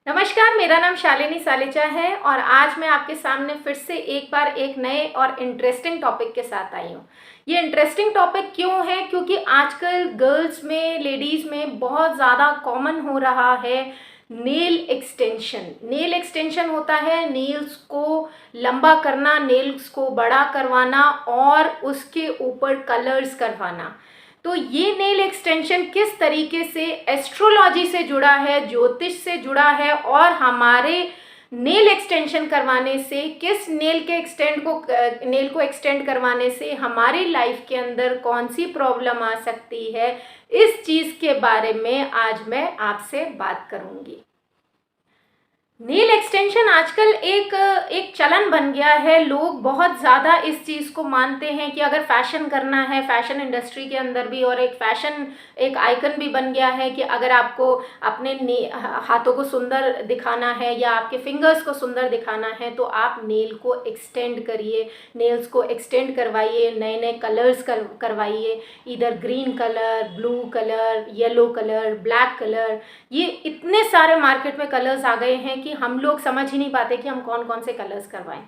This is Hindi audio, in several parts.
नमस्कार, मेरा नाम शालिनी सालेचा है और आज मैं आपके सामने फिर से एक बार एक नए और इंटरेस्टिंग टॉपिक के साथ आई हूँ। ये इंटरेस्टिंग टॉपिक क्यों है? क्योंकि आजकल गर्ल्स में, लेडीज़ में बहुत ज़्यादा कॉमन हो रहा है नेल एक्सटेंशन। नेल एक्सटेंशन होता है नेल्स को लंबा करना, नेल्स को बड़ा करवाना और उसके ऊपर कलर्स करवाना। तो ये नेल एक्सटेंशन किस तरीके से एस्ट्रोलॉजी से जुड़ा है, ज्योतिष से जुड़ा है और हमारे नेल एक्सटेंशन करवाने से, किस नेल को एक्सटेंड करवाने से हमारी लाइफ के अंदर कौन सी प्रॉब्लम आ सकती है, इस चीज़ के बारे में आज मैं आपसे बात करूंगी। नेल एक्सटेंशन आजकल एक चलन बन गया है। लोग बहुत ज़्यादा इस चीज़ को मानते हैं कि अगर फैशन करना है, फैशन इंडस्ट्री के अंदर भी, और एक आइकन भी बन गया है कि अगर आपको अपने हाथों को सुंदर दिखाना है या आपके फिंगर्स को सुंदर दिखाना है तो आप नेल को एक्सटेंड करिए, नेल्स को एक्सटेंड करवाइए, नए नए कलर्स करवाइए, इधर green colour, blue colour, yellow colour, black colour. ये इतने सारे मार्केट में कलर्स आ गए हैं कि हम लोग समझ ही नहीं पाते कि हम कौन कौन से कलर्स करवाएं।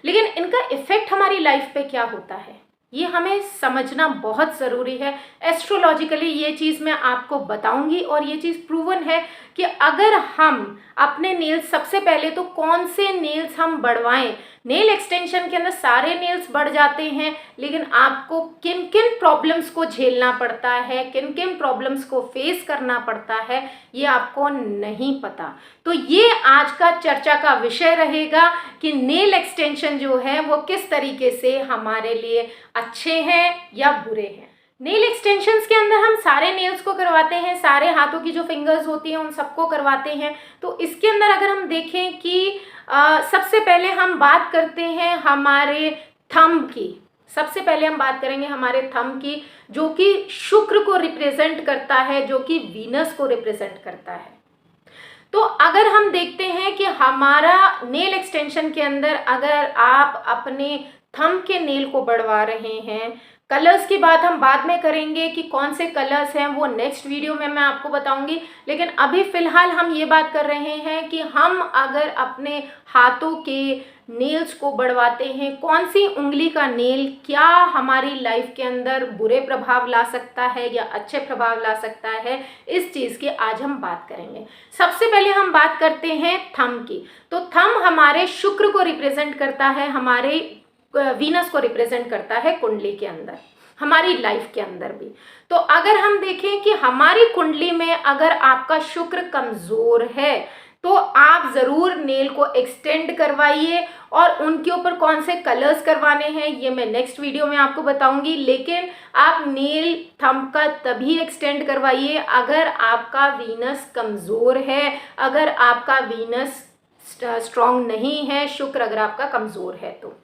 लेकिन इनका इफेक्ट हमारी लाइफ पे क्या होता है, ये हमें समझना बहुत ज़रूरी है। एस्ट्रोलॉजिकली ये चीज़ मैं आपको बताऊंगी और ये चीज़ प्रूवन है कि अगर हम अपने नेल्स, सबसे पहले तो कौन से नेल्स हम बढ़वाएं। नेल एक्सटेंशन के अंदर सारे नेल्स बढ़ जाते हैं, लेकिन आपको किन किन प्रॉब्लम्स को झेलना पड़ता है, किन किन प्रॉब्लम्स को फेस करना पड़ता है, ये आपको नहीं पता। तो ये आज का चर्चा का विषय रहेगा कि नेल एक्सटेंशन जो है वो किस तरीके से हमारे लिए अच्छे हैं या बुरे हैं। नेल एक्सटेंशंस के अंदर हम सारे नेल्स को करवाते हैं, सारे हाथों की जो फिंगर्स होती हैं उन सबको करवाते हैं। तो इसके अंदर अगर हम देखें कि सबसे पहले हम बात करते हैं हमारे थंब की। सबसे पहले हम बात करेंगे हमारे थंब की, जो कि शुक्र को रिप्रेजेंट करता है, जो कि वीनस को रिप्रेजेंट करता है। तो अगर हम देखते हैं कि हमारा नेल एक्सटेंशन के अंदर अगर आप अपने थंब के नेल को बढ़वा रहे हैं, कलर्स की बात हम बाद में करेंगे कि कौन से कलर्स हैं, वो नेक्स्ट वीडियो में मैं आपको बताऊंगी। लेकिन अभी फ़िलहाल हम ये बात कर रहे हैं कि हम अगर अपने हाथों के नेल्स को बढ़वाते हैं, कौन सी उंगली का नेल क्या हमारी लाइफ के अंदर बुरे प्रभाव ला सकता है या अच्छे प्रभाव ला सकता है, इस चीज़ की आज हम बात करेंगे। सबसे पहले हम बात करते हैं थंब की। तो थंब हमारे शुक्र को रिप्रेजेंट करता है, हमारे वीनस को रिप्रेजेंट करता है कुंडली के अंदर, हमारी लाइफ के अंदर भी। तो अगर हम देखें कि हमारी कुंडली में अगर आपका शुक्र कमज़ोर है तो आप ज़रूर नेल को एक्सटेंड करवाइए, और उनके ऊपर कौन से कलर्स करवाने हैं ये मैं नेक्स्ट वीडियो में आपको बताऊंगी। लेकिन आप नेल थंब का तभी एक्सटेंड करवाइए अगर आपका वीनस कमज़ोर है, अगर आपका वीनस स्ट्रॉन्ग नहीं है, शुक्र अगर आपका कमज़ोर है। तो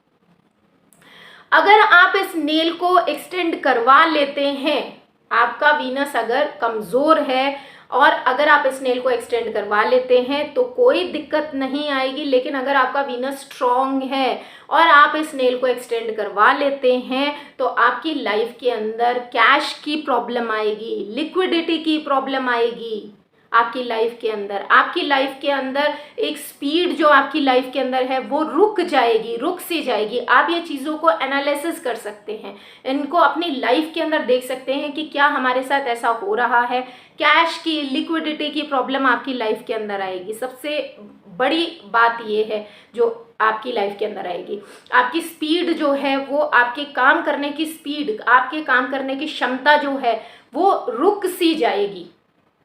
अगर आप इस नेल को एक्सटेंड करवा लेते हैं, आपका वीनस अगर कमज़ोर है और अगर आप इस नेल को एक्सटेंड करवा लेते हैं तो कोई दिक्कत नहीं आएगी। लेकिन अगर आपका वीनस स्ट्रॉन्ग है और आप इस नेल को एक्सटेंड करवा लेते हैं तो आपकी लाइफ के अंदर कैश की प्रॉब्लम आएगी, लिक्विडिटी की प्रॉब्लम आएगी। आपकी लाइफ के अंदर एक स्पीड जो आपकी लाइफ के अंदर है वो रुक सी जाएगी। आप ये चीज़ों को एनालिसिस कर सकते हैं, इनको अपनी लाइफ के अंदर देख सकते हैं कि क्या हमारे साथ ऐसा हो रहा है। कैश की, लिक्विडिटी की प्रॉब्लम आपकी लाइफ के अंदर आएगी। सबसे बड़ी बात ये है जो आपकी लाइफ के अंदर आएगी, आपकी स्पीड जो है वो, आपके काम करने की स्पीड, आपके काम करने की क्षमता जो है वो रुक सी जाएगी।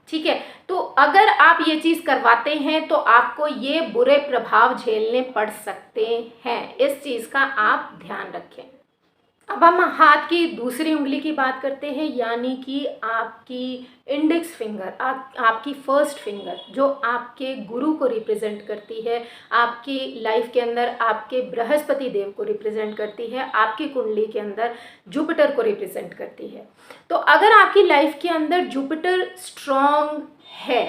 ठीक है, तो अगर आप ये चीज़ करवाते हैं तो आपको ये बुरे प्रभाव झेलने पड़ सकते हैं। इस चीज़ का आप ध्यान रखें। अब हम हाथ की दूसरी उंगली की बात करते हैं, यानी कि आपकी इंडेक्स फिंगर, आपकी फर्स्ट फिंगर जो आपके गुरु को रिप्रेजेंट करती है, आपकी लाइफ के अंदर आपके बृहस्पति देव को रिप्रेजेंट करती है, आपकी कुंडली के अंदर जुपिटर को रिप्रेजेंट करती है। तो अगर आपकी लाइफ के अंदर जुपिटर स्ट्रॉन्ग है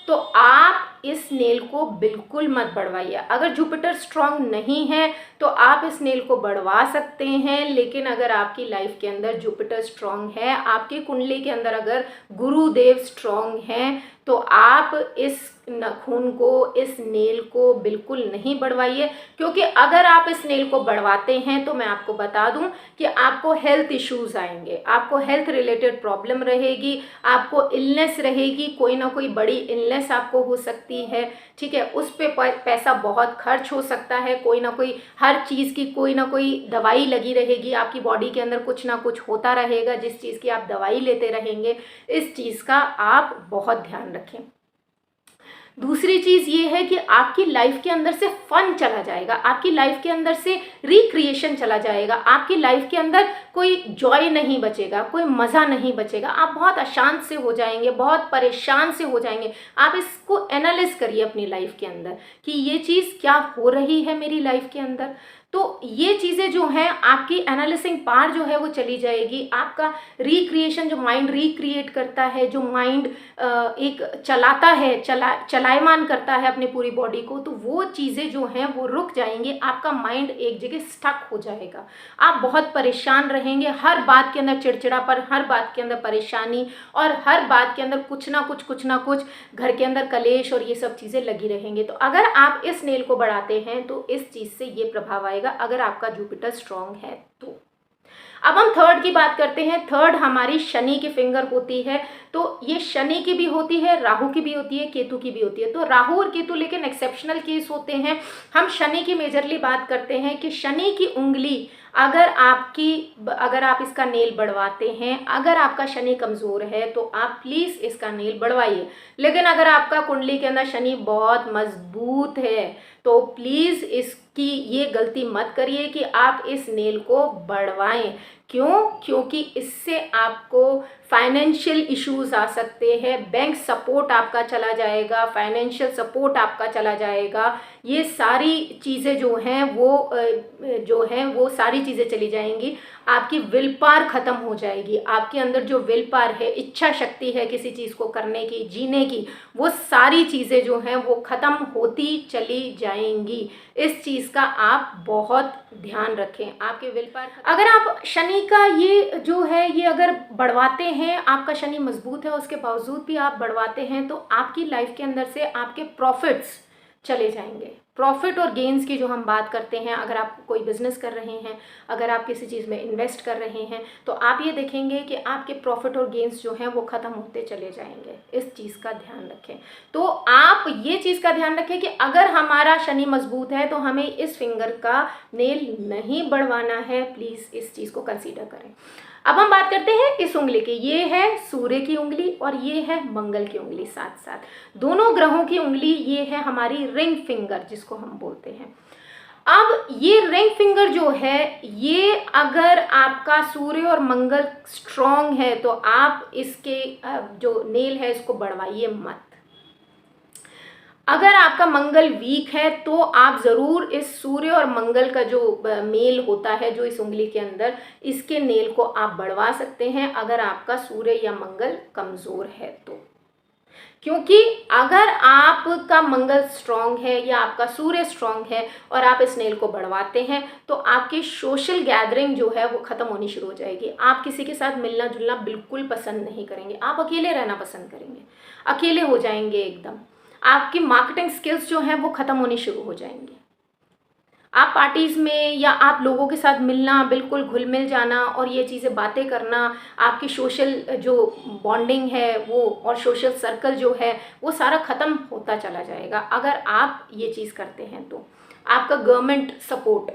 तो आप इस नेल को बिल्कुल मत बढ़वाइए। अगर जुपिटर स्ट्रॉन्ग नहीं है तो आप इस नेल को बढ़वा सकते हैं, लेकिन अगर आपकी लाइफ के अंदर जुपिटर स्ट्रॉन्ग है, आपकी कुंडली के अंदर अगर गुरुदेव स्ट्रॉन्ग हैं, तो आप इस नाखून को, इस नेल को बिल्कुल नहीं बढ़वाइए, क्योंकि अगर आप इस नेल को बढ़वाते हैं तो मैं आपको बता दूं कि आपको हेल्थ इश्यूज आएंगे, आपको हेल्थ रिलेटेड प्रॉब्लम रहेगी, आपको इलनेस रहेगी, कोई ना कोई बड़ी इलनेस आपको हो सकती है, ठीक है। उस पे पैसा बहुत खर्च हो सकता है, कोई ना कोई हर चीज़ की कोई ना कोई दवाई लगी रहेगी, आपकी बॉडी के अंदर कुछ ना कुछ होता रहेगा जिस चीज़ की आप दवाई लेते रहेंगे। इस चीज़ का आप बहुत ध्यान रखें। दूसरी चीज़ ये है कि आपकी लाइफ के अंदर से फन चला जाएगा, आपकी लाइफ के अंदर से रिक्रिएशन चला जाएगा, आपकी लाइफ के अंदर कोई जॉय नहीं बचेगा, कोई मज़ा नहीं बचेगा, आप बहुत अशांत से हो जाएंगे, बहुत परेशान से हो जाएंगे। आप इसको एनालाइज करिए अपनी लाइफ के अंदर कि ये चीज़ क्या हो रही है मेरी लाइफ के अंदर। तो ये चीज़ें जो हैं, आपकी एनालिसिंग पावर जो है वो चली जाएगी, आपका रिक्रिएशन, जो माइंड रिक्रिएट करता है, जो माइंड एक चलाता है, चलायमान करता है अपनी पूरी बॉडी को, तो वो चीज़ें जो हैं वो रुक जाएंगी, आपका माइंड एक जगह स्टक हो जाएगा, आप बहुत परेशान रहेंगे, हर बात के अंदर चिड़चिड़ापन, हर बात के अंदर परेशानी, और हर बात के अंदर कुछ ना कुछ घर के अंदर कलेश और ये सब चीज़ें लगी रहेंगी। तो अगर आप इस नेल को बढ़ाते हैं तो इस चीज़ से ये प्रभाव आएगा, अगर आपका जुपिटर स्ट्रांग है तो। अब हम थर्ड की बात करते हैं। थर्ड हमारी शनि की फिंगर होती है, तो ये शनि की भी होती है, राहु की भी होती है, केतु की भी होती है। तो राहु और केतु लेकिन एक्सेप्शनल केस होते हैं। हम शनि की मेजरली बात करते हैं कि शनि की उंगली अगर आप इसका नेल बढ़वाते हैं, अगर आपका शनि कमज़ोर है तो आप प्लीज़ इसका नेल बढ़वाइए। लेकिन अगर आपका कुंडली के अंदर शनि बहुत मजबूत है तो प्लीज़ इसकी ये गलती मत करिए कि आप इस नेल को बढ़वाएं। क्यों? क्योंकि इससे आपको फाइनेंशियल इश्यूज आ सकते हैं, बैंक सपोर्ट आपका चला जाएगा, फाइनेंशियल सपोर्ट आपका चला जाएगा, ये सारी चीज़ें जो हैं वो सारी चीज़ें चली जाएंगी। आपकी विल पावर ख़त्म हो जाएगी, आपके अंदर जो विल पावर है, इच्छा शक्ति है किसी चीज़ को करने की, जीने की, वो सारी चीज़ें जो हैं वो ख़त्म होती चली जाएंगी। इस चीज़ का आप बहुत ध्यान रखें। आपके विल पावर, अगर आप शनि का ये जो है ये अगर बढ़वाते हैं, आपका शनि मजबूत है उसके बावजूद भी आप बढ़वाते हैं, तो आपकी लाइफ के अंदर से आपके प्रॉफिट्स चले जाएंगे। प्रॉफिट और गेन्स की जो हम बात करते हैं, अगर आप कोई बिजनेस कर रहे हैं, अगर आप किसी चीज़ में इन्वेस्ट कर रहे हैं, तो आप ये देखेंगे कि आपके प्रॉफिट और गेन्स जो हैं वो ख़त्म होते चले जाएंगे। इस चीज़ का ध्यान रखें। तो आप ये चीज़ का ध्यान रखें कि अगर हमारा शनि मजबूत है तो हमें इस फिंगर का नेल नहीं बढ़वाना है। प्लीज़ इस चीज़ को कंसीडर करें। अब हम बात करते हैं इस उंगली की। ये है सूर्य की उंगली और ये है मंगल की उंगली, साथ साथ दोनों ग्रहों की उंगली। ये है हमारी रिंग फिंगर जिसको हम बोलते हैं। अब ये रिंग फिंगर जो है, ये अगर आपका सूर्य और मंगल स्ट्रॉन्ग है तो आप इसके जो नेल है इसको बढ़वाइए मत। अगर आपका मंगल वीक है तो आप ज़रूर इस सूर्य और मंगल का जो मेल होता है जो इस उंगली के अंदर, इसके नेल को आप बढ़वा सकते हैं अगर आपका सूर्य या मंगल कमज़ोर है तो। क्योंकि अगर आपका मंगल स्ट्रांग है या आपका सूर्य स्ट्रांग है और आप इस नेल को बढ़वाते हैं तो आपकी सोशल गैदरिंग जो है वो ख़त्म होनी शुरू हो जाएगी। आप किसी के साथ मिलना जुलना बिल्कुल पसंद नहीं करेंगे, आप अकेले रहना पसंद करेंगे, अकेले हो जाएंगे एकदम। आपकी मार्केटिंग स्किल्स जो हैं वो ख़त्म होनी शुरू हो जाएंगी। आप पार्टीज़ में या आप लोगों के साथ मिलना, बिल्कुल घुल मिल जाना और ये चीज़ें बातें करना, आपकी सोशल जो बॉन्डिंग है वो और सोशल सर्कल जो है वो सारा ख़त्म होता चला जाएगा अगर आप ये चीज़ करते हैं तो। आपका गवर्नमेंट सपोर्ट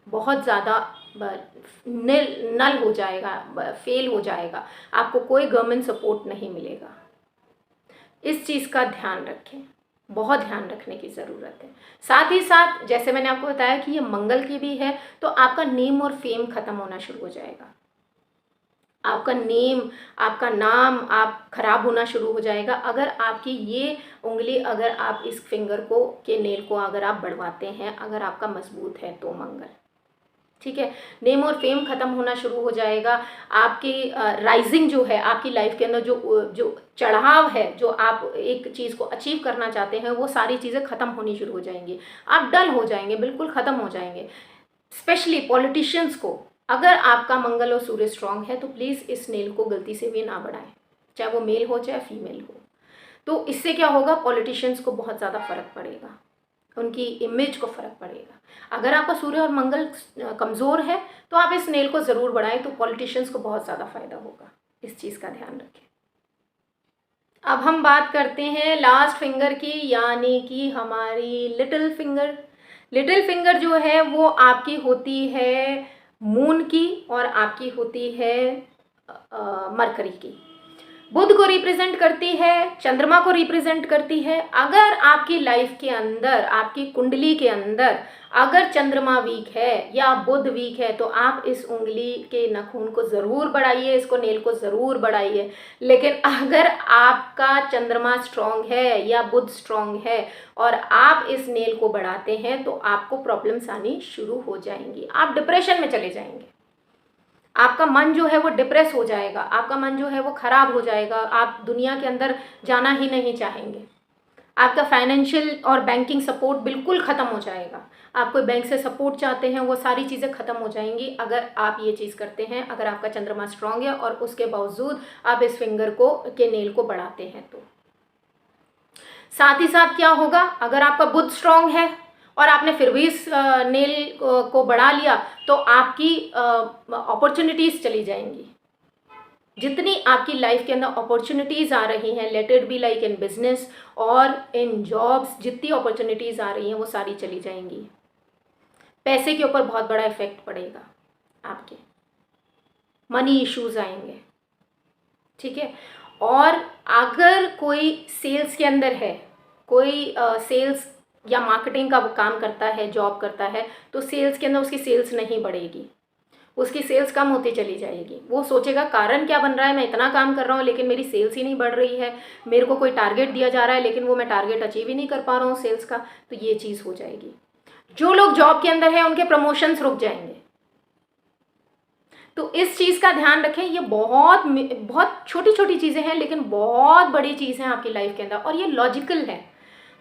बहुत ज़्यादा नल हो जाएगा, फेल हो जाएगा, आपको कोई गवर्नमेंट सपोर्ट नहीं मिलेगा। इस चीज़ का ध्यान रखें, बहुत ध्यान रखने की ज़रूरत है। साथ ही साथ जैसे मैंने आपको बताया कि ये मंगल की भी है, तो आपका नेम और फेम ख़त्म होना शुरू हो जाएगा। आपका नेम, आपका नाम आप खराब होना शुरू हो जाएगा अगर आपकी ये उंगली, अगर आप इस फिंगर को के नेल को अगर आप बढ़वाते हैं, अगर आपका मजबूत है तो मंगल, ठीक है। नेम और फेम ख़त्म होना शुरू हो जाएगा। आपकी राइजिंग जो है आपकी लाइफ के अंदर जो चढ़ाव है, जो आप एक चीज़ को अचीव करना चाहते हैं, वो सारी चीज़ें ख़त्म होनी शुरू हो जाएंगी। आप डल हो जाएंगे, बिल्कुल ख़त्म हो जाएंगे। स्पेशली पॉलिटिशियंस को, अगर आपका मंगल और सूर्य स्ट्रांग है तो प्लीज़ इस नेल को गलती से भी ना बढ़ाएं, चाहे वो मेल हो चाहे फीमेल हो। तो इससे क्या होगा, पॉलिटिशियंस को बहुत ज़्यादा फर्क पड़ेगा, उनकी इमेज को फर्क पड़ेगा। अगर आपका सूर्य और मंगल कमज़ोर है तो आप इस नेल को ज़रूर बढ़ाएं, तो पॉलिटिशियंस को बहुत ज़्यादा फायदा होगा। इस चीज़ का ध्यान रखें। अब हम बात करते हैं लास्ट फिंगर की, यानी कि हमारी लिटिल फिंगर। लिटिल फिंगर जो है वो आपकी होती है मून की और आपकी होती है मरकरी की। बुध को रिप्रेजेंट करती है, चंद्रमा को रिप्रेजेंट करती है। अगर आपकी लाइफ के अंदर, आपकी कुंडली के अंदर अगर चंद्रमा वीक है या बुध वीक है तो आप इस उंगली के नाखून को ज़रूर बढ़ाइए, इसको नेल को ज़रूर बढ़ाइए। लेकिन अगर आपका चंद्रमा स्ट्रांग है या बुध स्ट्रांग है और आप इस नेल को बढ़ाते हैं तो आपको प्रॉब्लम्स आनी शुरू हो जाएंगी, आप डिप्रेशन में चले जाएंगे, आपका मन जो है वो डिप्रेस हो जाएगा, आपका मन जो है वो ख़राब हो जाएगा, आप दुनिया के अंदर जाना ही नहीं चाहेंगे, आपका फाइनेंशियल और बैंकिंग सपोर्ट बिल्कुल ख़त्म हो जाएगा। आप कोई बैंक से सपोर्ट चाहते हैं, वो सारी चीज़ें ख़त्म हो जाएंगी अगर आप ये चीज़ करते हैं। अगर आपका चंद्रमा स्ट्रांग है और उसके बावजूद आप इस फिंगर को के नेल को बढ़ाते हैं तो साथ ही साथ क्या होगा, अगर आपका बुध स्ट्रांग है और आपने फिर भी इस नेल को बढ़ा लिया तो आपकी अपॉर्चुनिटीज़ चली जाएंगी। जितनी आपकी लाइफ के अंदर अपॉर्चुनिटीज़ आ रही हैं, let it be like in business और इन जॉब्स, जितनी अपॉर्चुनिटीज़ आ रही हैं वो सारी चली जाएंगी। पैसे के ऊपर बहुत बड़ा इफेक्ट पड़ेगा, आपके मनी इश्यूज आएंगे, ठीक है। और अगर कोई सेल्स के अंदर है, कोई सेल्स या मार्केटिंग का काम करता है, जॉब करता है, तो सेल्स के अंदर उसकी सेल्स नहीं बढ़ेगी, उसकी सेल्स कम होती चली जाएगी। वो सोचेगा कारण क्या बन रहा है, मैं इतना काम कर रहा हूँ लेकिन मेरी सेल्स ही नहीं बढ़ रही है, मेरे को कोई टारगेट दिया जा रहा है लेकिन वो मैं टारगेट अचीव ही नहीं कर पा रहा हूँ सेल्स का, तो ये चीज़ हो जाएगी। जो लोग जॉब के अंदर हैं उनके प्रमोशंस रुक जाएंगे। तो इस चीज़ का ध्यान रखें। ये बहुत बहुत छोटी छोटी चीज़ें हैं लेकिन बहुत बड़ी चीज़ है आपकी लाइफ के अंदर, और ये लॉजिकल है,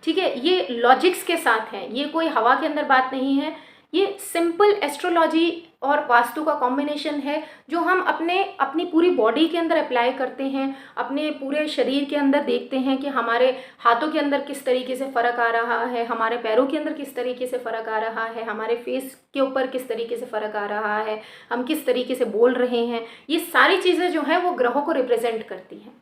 ठीक है। ये लॉजिक्स के साथ है, ये कोई हवा के अंदर बात नहीं है। ये सिंपल एस्ट्रोलॉजी और वास्तु का कॉम्बिनेशन है जो हम अपनी पूरी बॉडी के अंदर अप्लाई करते हैं, अपने पूरे शरीर के अंदर देखते हैं कि हमारे हाथों के अंदर किस तरीके से फ़र्क आ रहा है, हमारे पैरों के अंदर किस तरीके से फ़र्क आ रहा है, हमारे फेस के ऊपर किस तरीके से फ़र्क आ रहा है, हम किस तरीके से बोल रहे हैं। ये सारी चीज़ें जो हैं वो ग्रहों को रिप्रेजेंट करती हैं।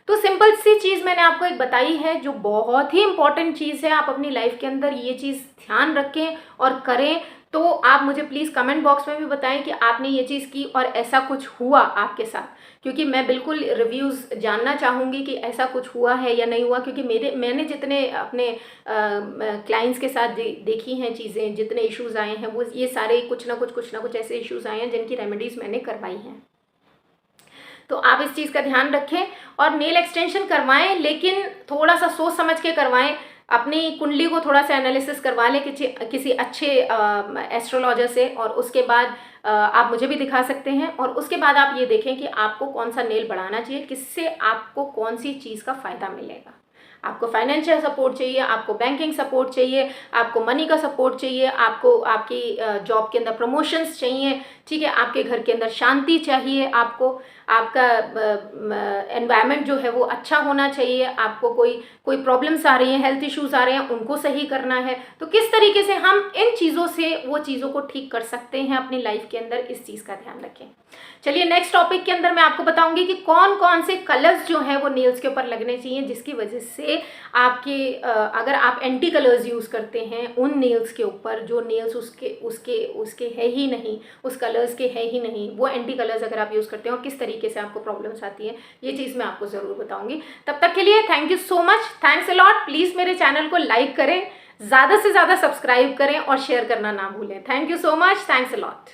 तो सिंपल सी चीज़ मैंने आपको एक बताई है जो बहुत ही इंपॉर्टेंट चीज़ है। आप अपनी लाइफ के अंदर ये चीज़ ध्यान रखें और करें। तो आप मुझे प्लीज़ कमेंट बॉक्स में भी बताएं कि आपने ये चीज़ की और ऐसा कुछ हुआ आपके साथ, क्योंकि मैं बिल्कुल रिव्यूज़ जानना चाहूँगी कि ऐसा कुछ हुआ है या नहीं हुआ। क्योंकि मैंने जितने अपने क्लाइंट्स के साथ देखी हैं चीज़ें, जितने इश्यूज़ आए हैं वो ये सारे कुछ ना कुछ ऐसे इश्यूज़ आए हैं जिनकी रेमेडीज़ मैंने करवाई हैं। तो आप इस चीज़ का ध्यान रखें और नेल एक्सटेंशन करवाएं, लेकिन थोड़ा सा सोच समझ के करवाएं। अपनी कुंडली को थोड़ा सा एनालिसिस करवा लें किसी अच्छे एस्ट्रोलॉजर से, और उसके बाद आप मुझे भी दिखा सकते हैं। और उसके बाद आप ये देखें कि आपको कौन सा नेल बढ़ाना चाहिए, किससे आपको कौन सी चीज़ का फ़ायदा मिलेगा। आपको फाइनेंशियल सपोर्ट चाहिए, आपको बैंकिंग सपोर्ट चाहिए, आपको मनी का सपोर्ट चाहिए, आपको आपकी जॉब के अंदर प्रमोशंस चाहिए, ठीक है, आपके घर के अंदर शांति चाहिए, आपको आपका एनवायरनमेंट जो है वो अच्छा होना चाहिए, आपको कोई प्रॉब्लम्स आ रही हैं, हेल्थ इश्यूज़ आ रहे हैं, उनको सही करना है। तो किस तरीके से हम इन चीज़ों से वो चीज़ों को ठीक कर सकते हैं अपनी लाइफ के अंदर, इस चीज़ का ध्यान रखें। चलिए नेक्स्ट टॉपिक के अंदर मैं आपको बताऊंगी कि कौन कौन से कलर्स जो हैं वो नेल्स के ऊपर लगने चाहिए, जिसकी वजह से आपके अगर आप एंटी कलर्स यूज़ करते हैं उन नेल्स के ऊपर, जो नेल्स उसके है ही नहीं, उस कलर्स के है ही नहीं, वो एंटी कलर्स अगर आप यूज़ करते हैं और किस तरीके से आपको प्रॉब्लम्स आती है, ये चीज़ मैं आपको ज़रूर बताऊंगी। तब तक के लिए thank you so much, thanks a lot. Please मेरे चैनल को लाइक करें, ज़्यादा से ज़्यादा सब्सक्राइब करें और शेयर करना ना भूलें। Thank you so much, thanks a lot.